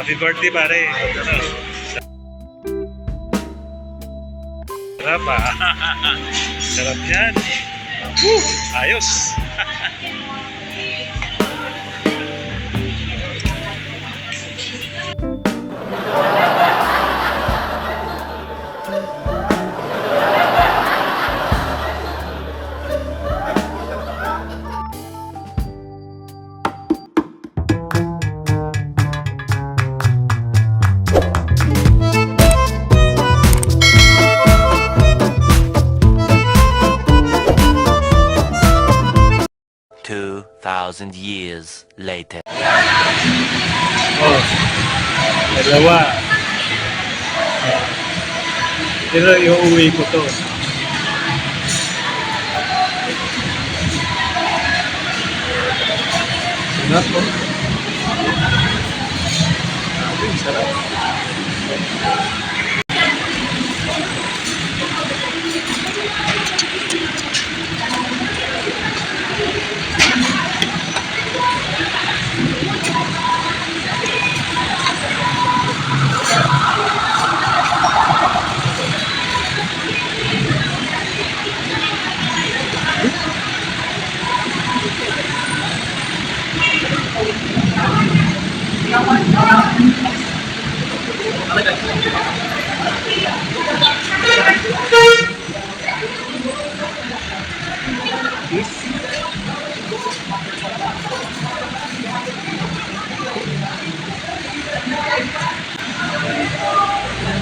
Happy birthday, pare. Sarap ah. Sarap yan. Woo! Ayos. Thousand years later. Oh, dalawa. Pero iuwi ko to. Sarap po. Sarap.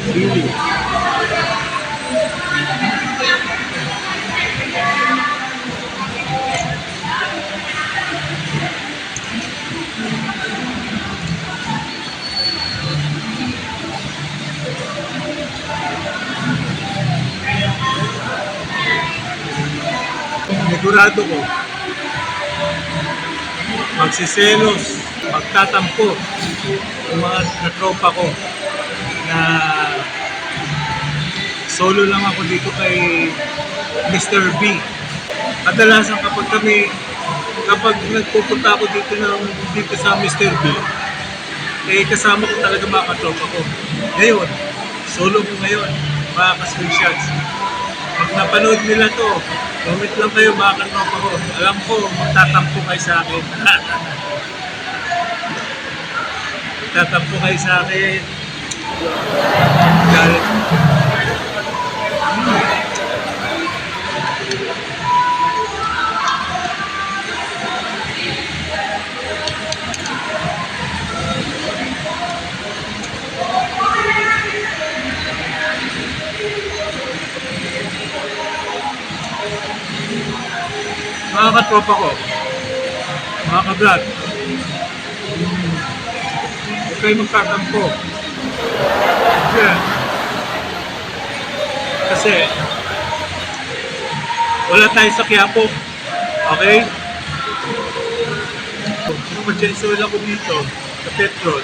Really? Sigurado ko, magsiselos, magtatampo yung mga katropa ko na solo lang ako dito kay Mr. B. Kadalasan kapag nagpupunta ako dito sa Mr. B, eh kasama ko talaga mga katropa ko. Ngayon, solo ko ngayon, mga ka-screenshots. Pag napanood nila to, comment lang kayo mga katropa ko. Alam ko, magtatampo kayo sa akin. Magtatampo kayo sa akin. Galit. Mga katropa ko, mga kabrad, huwag kayo magtatampo. Kasi wala tayo sa Quiapo, okay? Mag-censol ako dito sa Petron,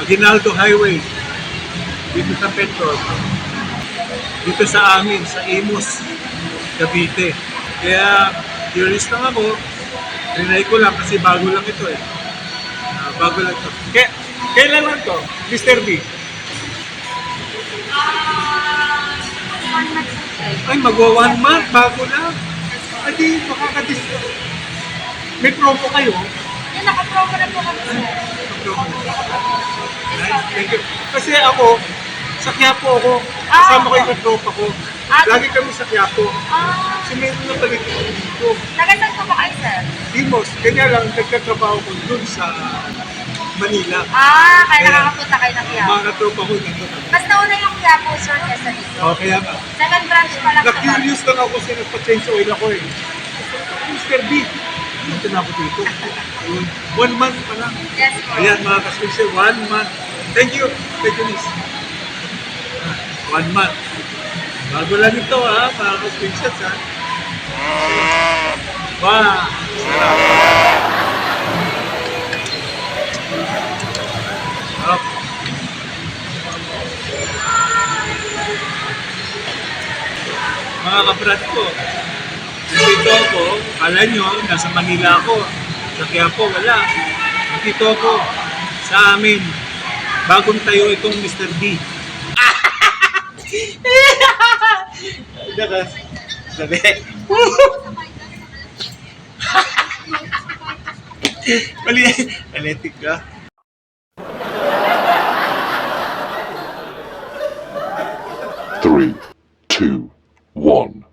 Aguinaldo Highway, dito sa Petron, dito sa amin, sa Imus, Cavite. Kaya curious lang ako, rinay ko lang kasi bago lang ito eh. Bago lang ito. Kailan lang to, Mr. B? Ay, magwa 1 month, bago lang. Ay, di, makakadisco. May promo kayo? Yan, naka-promo na po kami, sir. Nice, thank you. Kasi ako, sa Quiapo ako, kasama ko yung katropa ko. Lagi kami sa Quiapo. Kasi meron na balik dito. Nagasan po ba kayo, sir? Timos, kanya lang nagkatrabaho ko dun sa Manila. Kaya nakakapunta kayo ng Quiapo. Mga katropa ko dito. Mas nauna yung Quiapo, sir, kesa dito. Kaya nga. Second branch pa lang ito. Na-curious lang ako kasi nagpa-change oil ako eh. Mr. B, ito na ako dito. 1 month pa lang. Yes, po. Ayan mga ka-sponsor, 1 month. Thank you. Thank you, Miss. 1 month. Bago lang ito ha, mga ka-screenshots ha. Wow! Sarap. Mga kabrad ko, dito ako, kala nyo, nasa Manila ako. Sa Quiapo, wala. Dito ako, sa amin. Bagong tayo itong Mr. B. Sabi. Palitik ka. Three, two, one.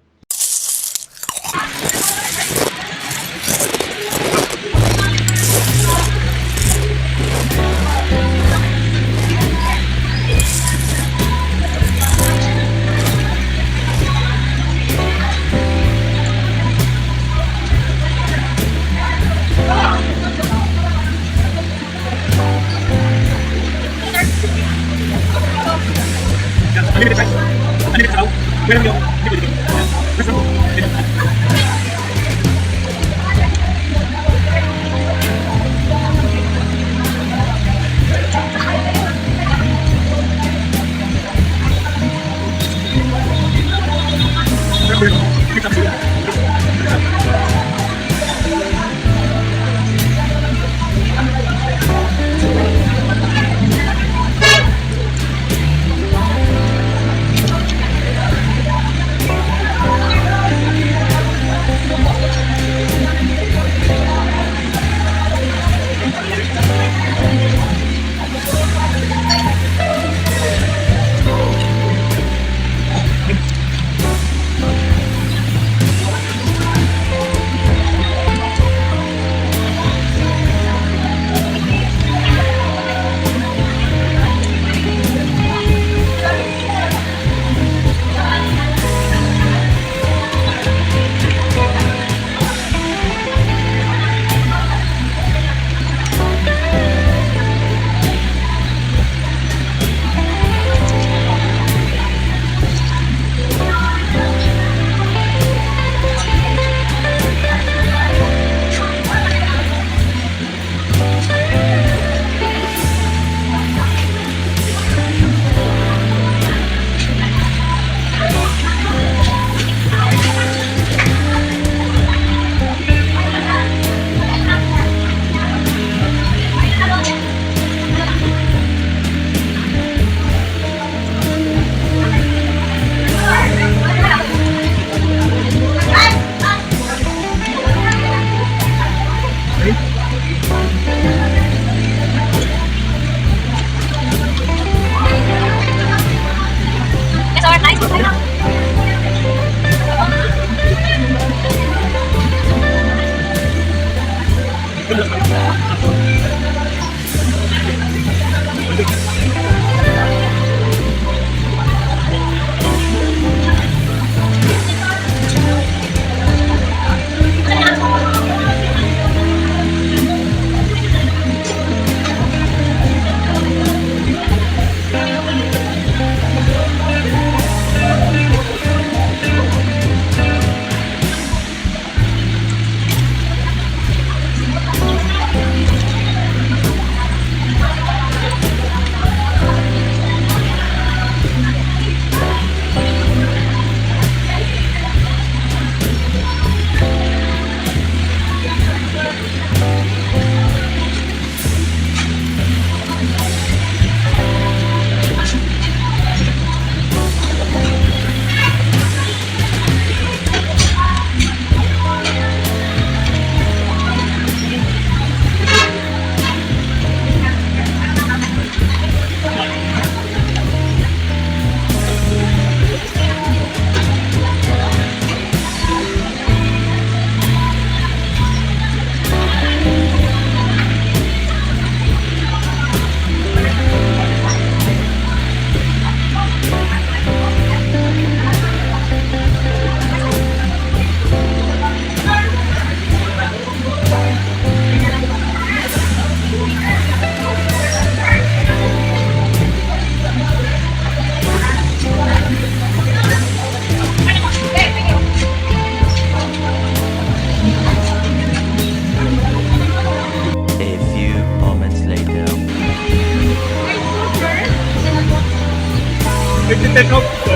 Nagtitake out ko.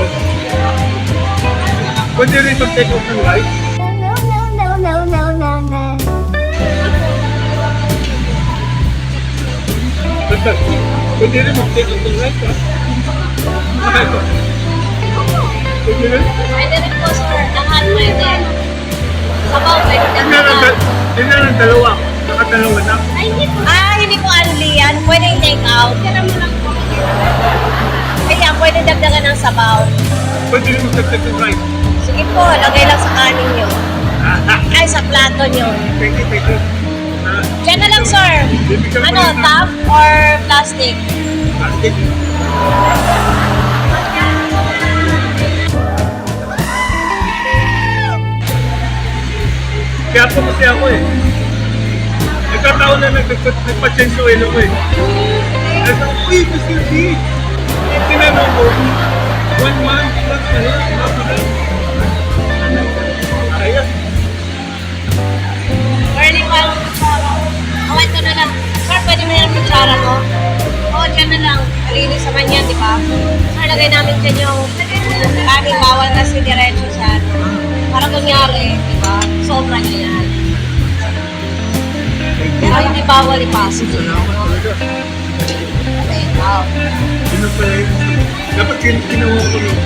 Pwede rin mag-take out ng light. Pwede rin mag-take out ng right, ha? Bakit ko? Pwede rin? Pwede rin po, sir. Lahat pwede. Sabaw, pwede Hindi na ng dalawa. Nakadalawa na. Ay, hindi po. Hindi po only yan. Pwede yung take out. Kaya mo lang po. Kaya pwede dagdagan ng sabaw. Pwede rin mag-take ng right. Sige po, lagay lang sa kanin nyo. Ay, sa plato nyo. Thank you, thank you. Diyan na lang, sir. Ano, top or plastic? Plastic. Kaya po kasi ako eh. Nagkataon na nagpa-change oil ako eh. Nasa, uy, Mr. B! Tinanong ko, 1 month plus na yun. Kaya. Early one. Awan ko na lang. Sir, pwede mo yung kutsara mo? Oo, dyan na lang. Malinis naman yan, di ba? Sir, lagay namin dyan yung aming bawal kasi diretso siya. Para kunyari, di ba? Sobra niya yan. Pero hindi bawal ipasok. Salamat talaga. Okay, wow. Yun pala yun. Dapat ginawa ko yun.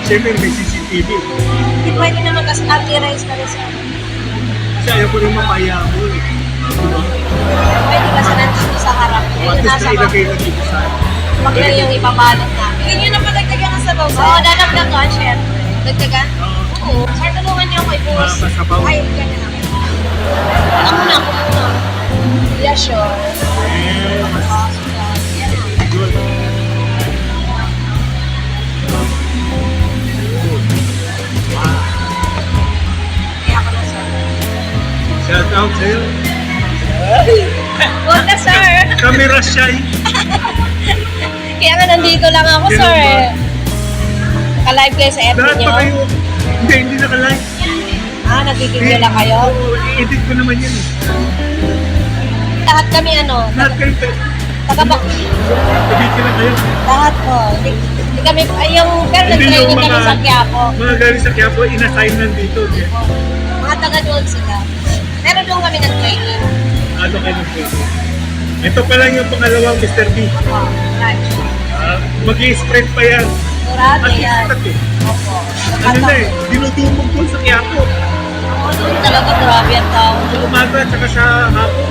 Siyempre may CCTV. Hindi pwede naman kasi anti-race ka rin, sir. Kasi ayaw ko rin mapaya ako eh. Diba? Pwede kasi nandito sa harap. O, Yun at yung least nasa na ilagay na dito sa Wag lang yung ipabalot namin. Hindi nyo na padagdagan ng sabaw, sir. Oo, dadagdag ko, chef. Dagdagan? Oo. Sir, tulungan niyo ako i-post. Masabaw. Ay, ganyan na. Ako muna. Yeah, sure. Yes. Yan na. Good. Kaya ako na, sir. Shout out sa'yo. Huwag na, sir. Camera shy. Kaya nga nandito lang ako, Ganun sir. ba? Naka-live kayo sa FB Lahat niyo. pa kayo. Hindi naka-live. Nagiging lang kayo. Edit ko naman yun eh. Lahat kami, Lahat kayo. taga-bak. Edit lang kayo. Lahat po. Hindi kami, pero Hindi nag-training yung kami sa Quiapo. mga galing sa Quiapo, in-assign nandito. Mga taga-doon sila. Pero doon kami nag-training. Ano kayo nag-training? Ito pa lang yung pangalawang Mr. B. Right. Mag-i-spread pa yan. Sigurado At yan. istat eh. Opo. Ano na eh, dinudumog doon sa Quiapo. Doon talaga grabe ang tao. Sa umaga at saka sa hapon.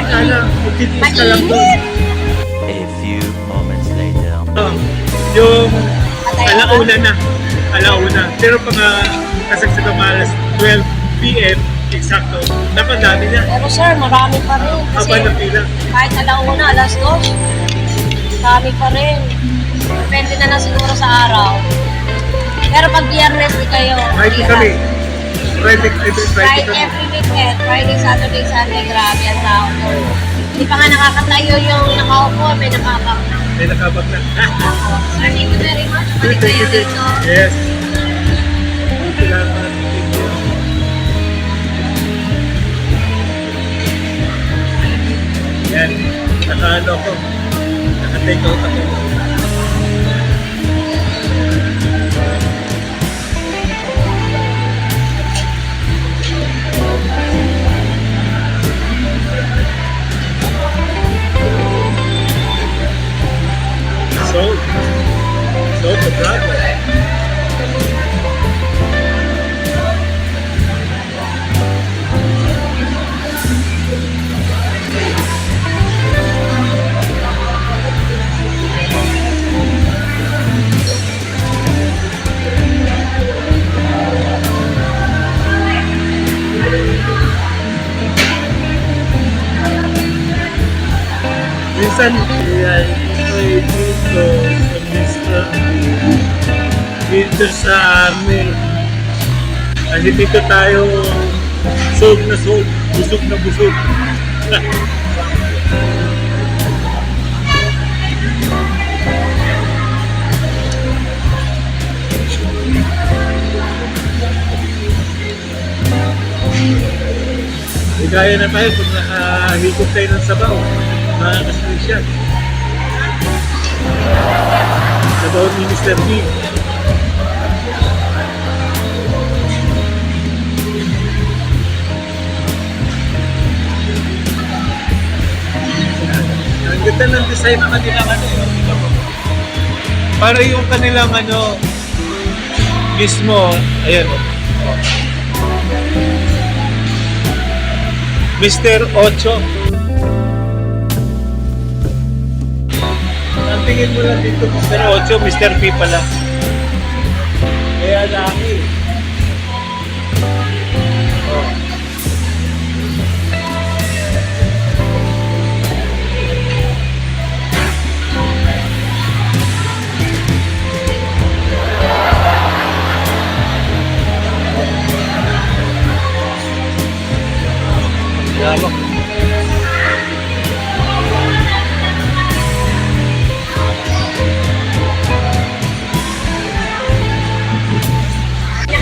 Kala, magtitiis ka lang doon. Mainit. A few moments later. Yung Patay alauna na. Alauna. Pero pag kasagsagang alas 12 p.m. eksakto, dapat dami na. Pero sir, marami pa rin. Kasi Haba na pila. kahit alauna, alas 2, marami pa rin. Depende na lang siguro sa araw. Pero pag biyernes, di kayo. Kahit di kami. ba? Friday kami. Every weekend, Friday, Saturday, Sunday, grabe ang tao. Hindi pa nga nakakatayo yung nakaupo, may nakabak na. May nakabak na. Sir, thank you very much. Balik Thank kayo you. dito. Yes. Salamat. Yan. Naka-ano ko. Naka-take out ako. So the brother. Minsan, ay dito sa Mr. Dito sa amin. Kasi dito tayo sold na sold, busog na busog. Ligaya na tayo kung nakahigop tayo ng sabaw. Makakasal siya. Sabaw ni Mr. B. Ang ganda design ng kanilang ano yun. Para yung kanilang ano, mismo, ayan o. Mr. Ocho. Ang tingin mo lang dito, Mr. Ocho, Mr. P pala. Kaya laki. Oh. Lawak.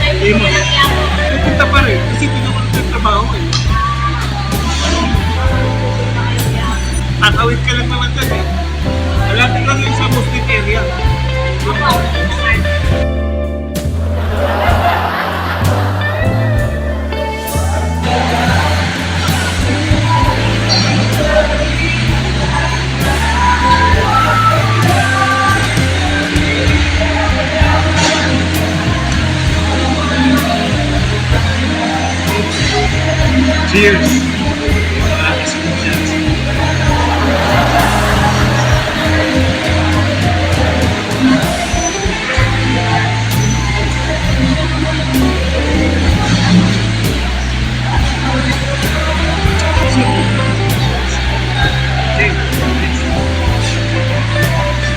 Hindi mo. Pupunta pa rin kasi hindi naman nagtatrabaho eh. Tatawid ka lang naman dyan eh. Malapit lang yung sa Muslim area. Cheers!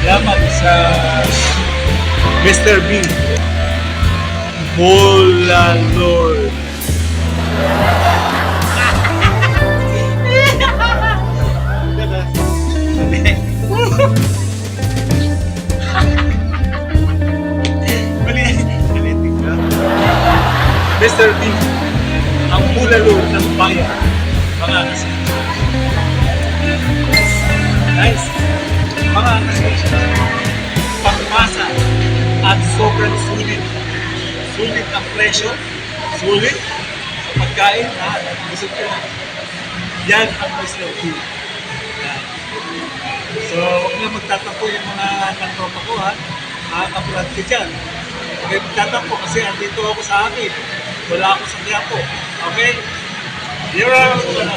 Salamat sa Mr. B. Bola Lord. Mr. B, ang bulalo ng bayan. Mga kasi. Nice. Mga kasi. Pangmasa at sobrang sulit. Sulit ang presyo. Sulit sa pagkain. Busog ka na. Yan ang Mr. B. So, huwag na magtatampo yung mga kantropa ko ha. Makakabrad ka dyan. Okay, magtatampo kasi andito ako sa akin. Wala ako sa Quiapo. Okay? Here are the